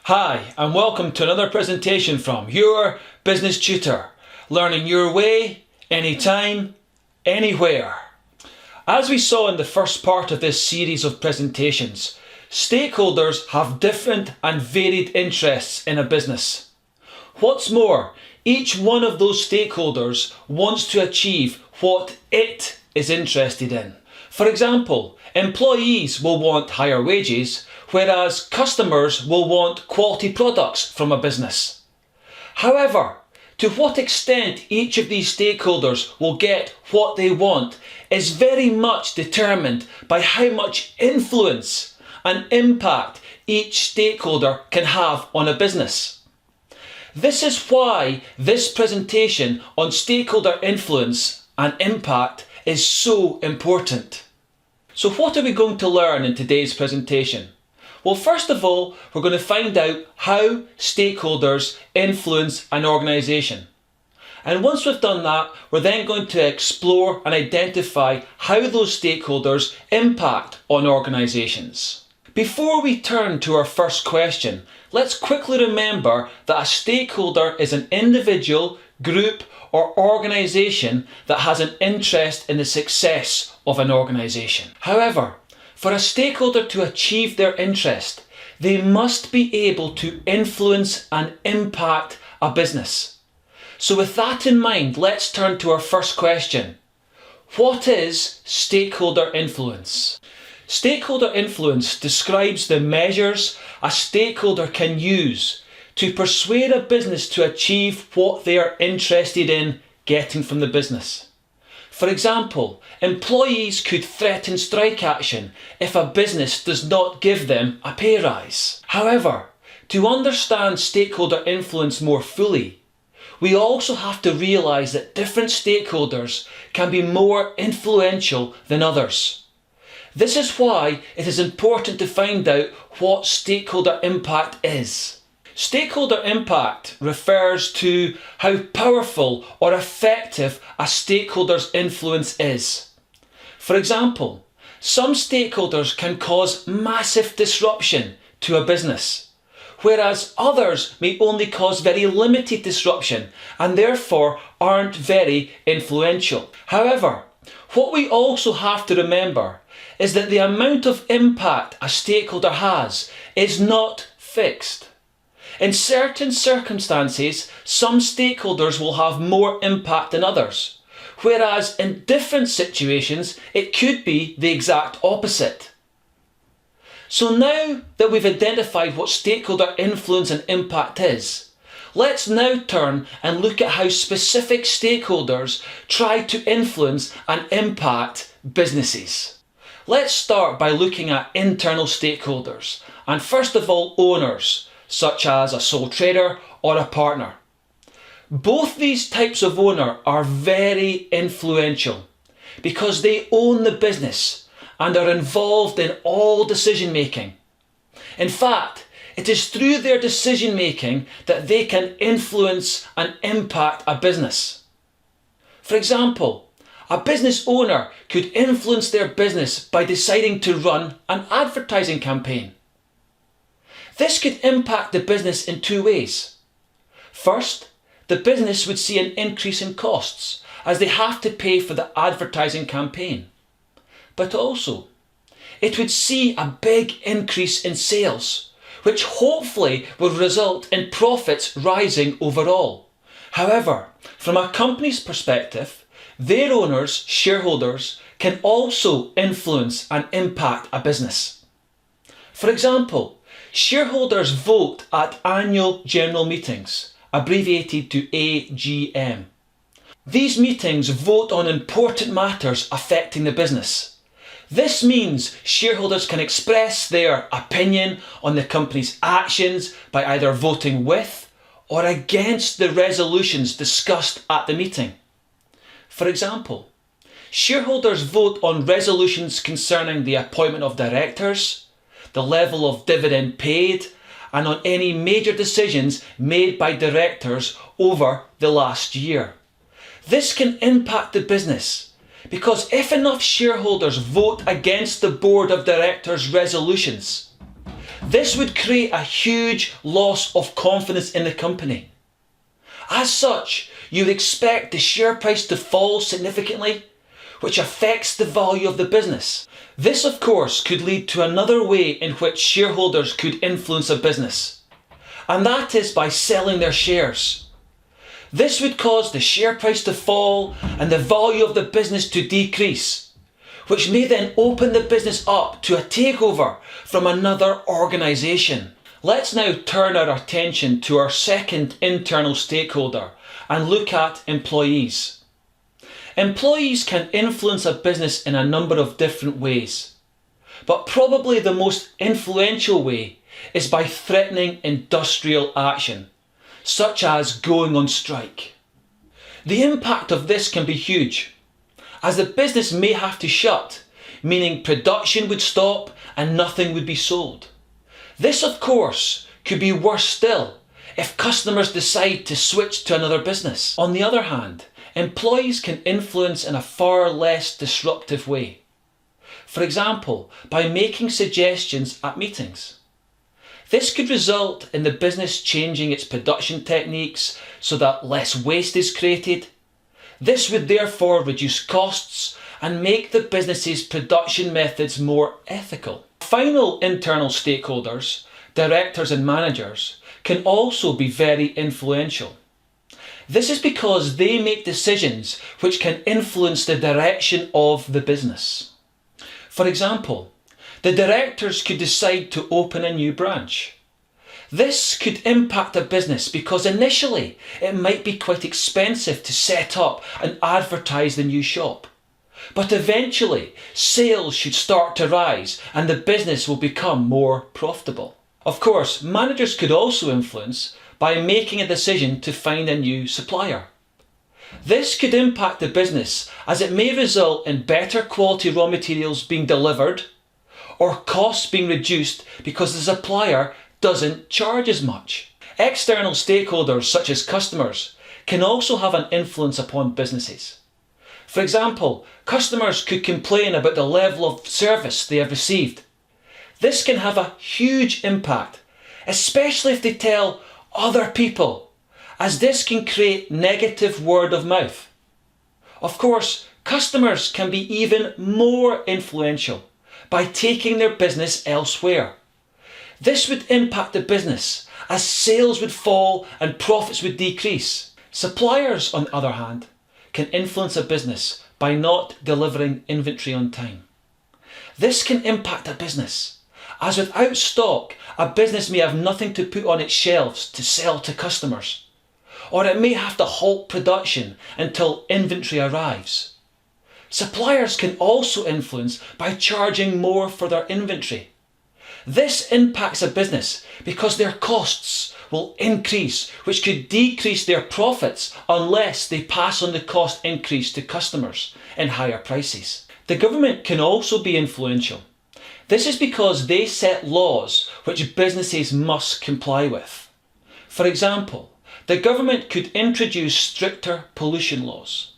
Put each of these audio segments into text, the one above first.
Hi, and welcome to another presentation from your business tutor, learning your way, anytime, anywhere. As we saw in the first part of this series of presentations, stakeholders have different and varied interests in a business. What's more, each one of those stakeholders wants to achieve what it is interested in. For example, employees will want higher wages, whereas customers will want quality products from a business. However, to what extent each of these stakeholders will get what they want is very much determined by how much influence and impact each stakeholder can have on a business. This is why this presentation on stakeholder influence and impact is so important. So what are we going to learn in today's presentation? Well, first of all, we're going to find out how stakeholders influence an organisation. And once we've done that, we're then going to explore and identify how those stakeholders impact on organisations. Before we turn to our first question, let's quickly remember that a stakeholder is an individual, group, or organisation that has an interest in the success of an organisation. However, for a stakeholder to achieve their interest, they must be able to influence and impact a business. So with that in mind, let's turn to our first question. What is stakeholder influence? Stakeholder influence describes the measures a stakeholder can use to persuade a business to achieve what they are interested in getting from the business. For example, employees could threaten strike action if a business does not give them a pay rise. However, to understand stakeholder influence more fully, we also have to realise that different stakeholders can be more influential than others. This is why it is important to find out what stakeholder impact is. Stakeholder impact refers to how powerful or effective a stakeholder's influence is. For example, some stakeholders can cause massive disruption to a business, whereas others may only cause very limited disruption and therefore aren't very influential. However, what we also have to remember is that the amount of impact a stakeholder has is not fixed. In certain circumstances, some stakeholders will have more impact than others, whereas in different situations, it could be the exact opposite. So now that we've identified what stakeholder influence and impact is, let's now turn and look at how specific stakeholders try to influence and impact businesses. Let's start by looking at internal stakeholders, and first of all, owners, such as a sole trader or a partner. Both these types of owner are very influential because they own the business and are involved in all decision making. In fact, it is through their decision making that they can influence and impact a business. For example, a business owner could influence their business by deciding to run an advertising campaign. This could impact the business in two ways. First, the business would see an increase in costs as they have to pay for the advertising campaign. But also, it would see a big increase in sales, which hopefully will result in profits rising overall. However, from a company's perspective, their owners, shareholders, can also influence and impact a business. For example, shareholders vote at annual general meetings, abbreviated to AGM. These meetings vote on important matters affecting the business. This means shareholders can express their opinion on the company's actions by either voting with or against the resolutions discussed at the meeting. For example, shareholders vote on resolutions concerning the appointment of directors, the level of dividend paid, and on any major decisions made by directors over the last year. This can impact the business because if enough shareholders vote against the board of directors' resolutions, This would create a huge loss of confidence in the company. As such, you would expect the share price to fall significantly, which affects the value of the business. This, of course, could lead to another way in which shareholders could influence a business, and that is by selling their shares. This would cause the share price to fall and the value of the business to decrease, which may then open the business up to a takeover from another organisation. Let's now turn our attention to our second internal stakeholder and look at employees. Employees can influence a business in a number of different ways, but probably the most influential way is by threatening industrial action, such as going on strike. The impact of this can be huge, as the business may have to shut, meaning production would stop and nothing would be sold. This, of course, could be worse still if customers decide to switch to another business. On the other hand, employees can influence in a far less disruptive way. For example, by making suggestions at meetings. This could result in the business changing its production techniques so that less waste is created. This would therefore reduce costs and make the business's production methods more ethical. Final internal stakeholders, directors and managers, can also be very influential. This is because they make decisions which can influence the direction of the business. For example, the directors could decide to open a new branch. This could impact a business because initially it might be quite expensive to set up and advertise the new shop. But eventually sales should start to rise and the business will become more profitable. Of course, managers could also influence by making a decision to find a new supplier. This could impact the business as it may result in better quality raw materials being delivered or costs being reduced because the supplier doesn't charge as much. External stakeholders such as customers can also have an influence upon businesses. For example, customers could complain about the level of service they have received. This can have a huge impact, especially if they tell other people, as this can create negative word of mouth. Of course, customers can be even more influential by taking their business elsewhere. This would impact the business as sales would fall and profits would decrease. Suppliers, on the other hand, can influence a business by not delivering inventory on time. This can impact a business, as without stock, a business may have nothing to put on its shelves to sell to customers, or it may have to halt production until inventory arrives. Suppliers can also influence by charging more for their inventory. This impacts a business because their costs will increase, which could decrease their profits unless they pass on the cost increase to customers in higher prices. The government can also be influential. This is because they set laws which businesses must comply with. For example, the government could introduce stricter pollution laws.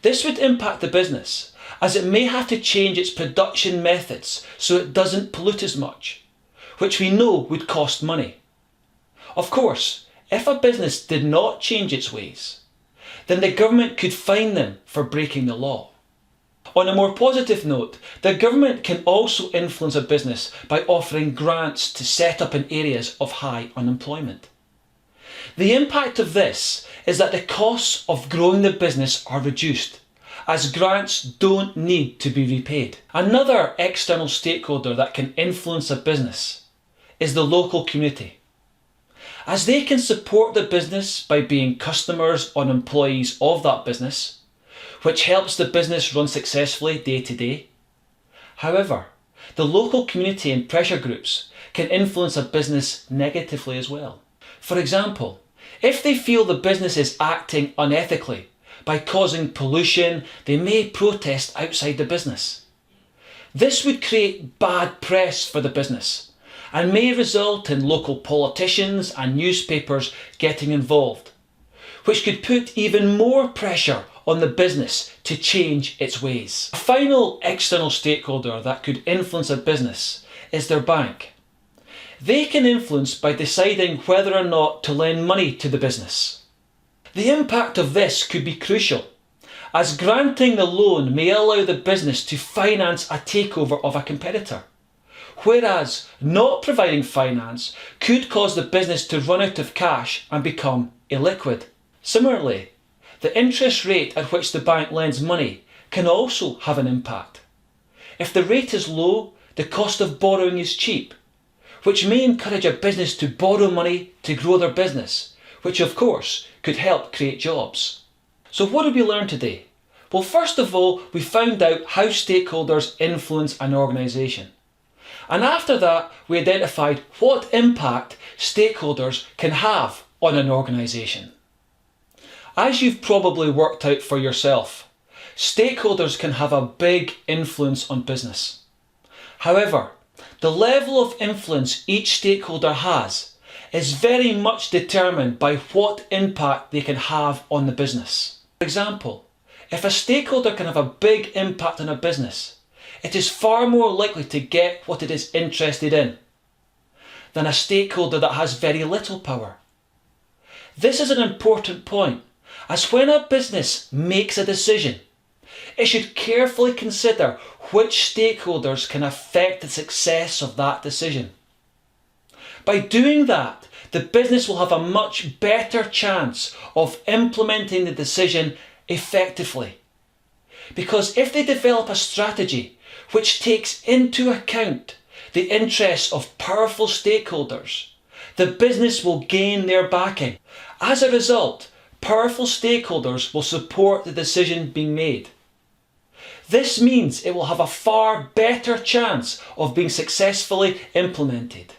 This would impact the business, as it may have to change its production methods so it doesn't pollute as much, which we know would cost money. Of course, if a business did not change its ways, then the government could fine them for breaking the law. On a more positive note, the government can also influence a business by offering grants to set up in areas of high unemployment. The impact of this is that the costs of growing the business are reduced, as grants don't need to be repaid. Another external stakeholder that can influence a business is the local community, as they can support the business by being customers or employees of that business, which helps the business run successfully day to day. However, the local community and pressure groups can influence a business negatively as well. For example, if they feel the business is acting unethically by causing pollution, they may protest outside the business. This would create bad press for the business and may result in local politicians and newspapers getting involved, which could put even more pressure on the business to change its ways. A final external stakeholder that could influence a business is their bank. They can influence by deciding whether or not to lend money to the business. The impact of this could be crucial, as granting the loan may allow the business to finance a takeover of a competitor, whereas not providing finance could cause the business to run out of cash and become illiquid. Similarly, the interest rate at which the bank lends money can also have an impact. If the rate is low, the cost of borrowing is cheap, which may encourage a business to borrow money to grow their business, which of course could help create jobs. So what did we learn today? Well, first of all, we found out how stakeholders influence an organisation. And after that, we identified what impact stakeholders can have on an organisation. As you've probably worked out for yourself, stakeholders can have a big influence on business. However, the level of influence each stakeholder has is very much determined by what impact they can have on the business. For example, if a stakeholder can have a big impact on a business, it is far more likely to get what it is interested in than a stakeholder that has very little power. This is an important point, as when a business makes a decision, it should carefully consider which stakeholders can affect the success of that decision. By doing that, the business will have a much better chance of implementing the decision effectively. Because if they develop a strategy which takes into account the interests of powerful stakeholders, the business will gain their backing. As a result, powerful stakeholders will support the decision being made. This means it will have a far better chance of being successfully implemented.